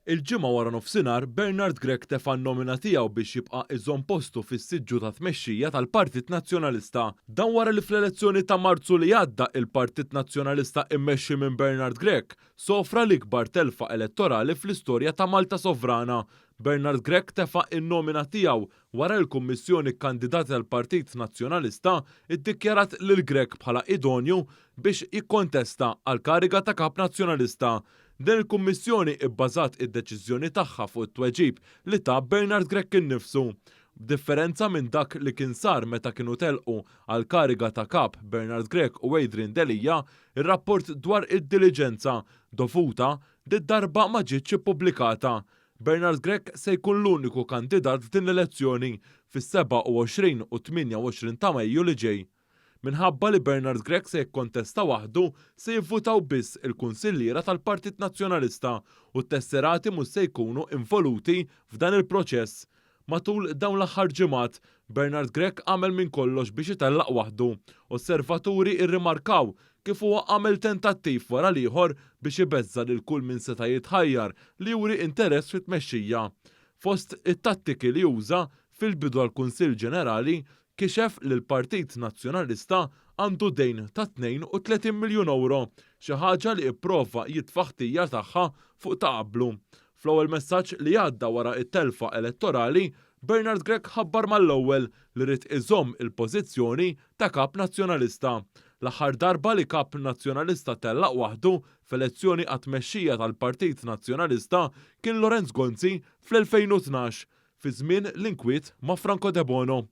Il-ġimgħa wara nofsinhar Bernard Grech tefa' n-nomina tiegħu biex jibqa' iżomm postu fis-siġġu ta' tmexxija tal-Partit Nazzjonalista. Dan wara li fl-elezzjoni ta' Marzu li għadda il-Partit Nazzjonalista immexxi minn Bernard Grech sofra l-ikbar telfa elettorali fl-istorja ta' Malta Sovrana. Bernard Grech tefa' in-nomina tiegħu wara l-Kummissjoni Kandidati tal-Partit Nazzjonalista iddikjarat lil Grech bħala idonju biex jikkontesta għal kariga ta' kap nazzjonalista. Din il-Kummissjoni ibbażat id-deċiżjoni tagħha fuq it-tweġib li ta' Bernard Grech innifsu. B'differenza minn dak li kien sar meta kienu telqu għal kariga ta' kap Bernard Grech u Adrian Delija, ir-rapport dwar id-diligenza dovuta darba ma ġietx ippubblikata. Bernard Grech se jkun l-uniku kandidat f'din l-elezzjoni fis-27 u 28 ta' Mejju li ġej. Minħabba li Bernard Grech se jikkontesta waħdu se jivvutaw biss il-Kunsilliera tal-Partit Nazzjonalista u t-tesserati mhux se jkunu involuti f'dan il-proċess. Matul dawn l-aħħar ġimgħat, Bernard Grech għamel minn kollox biex itellaq waħdu. Osservaturi irrimarkaw kif huwa għamel tentattiv wara l-ieħor biex ibeżżar lil kull min seta' jitħajjar li juri interess fit-tmexxija. Fost it-tattiki li uża fil-bidu għall-Kunsill Ġenerali kixef li l-Partit Nazzjonalista għandu dejn ta' 32 miljun euro, xi ħaġa li ipprova jitfa' ħtija tagħha fuq ta' qablu. Fl-ewwel messaġġ li għadda wara t-telfa elettorali, Bernard Grech ħabbar mal-ewwel li rid iżomm il-pożizzjoni ta' kap nazzjonalista. L-aħħar darba li kap nazzjonalista tellaq waħdu f'elezzjoni għat-tmexxija tal-Partit Nazzjonalista kien Lorenz Gonzi fl-2012 fi żmien l-inkwiet ma' Franco De Bono.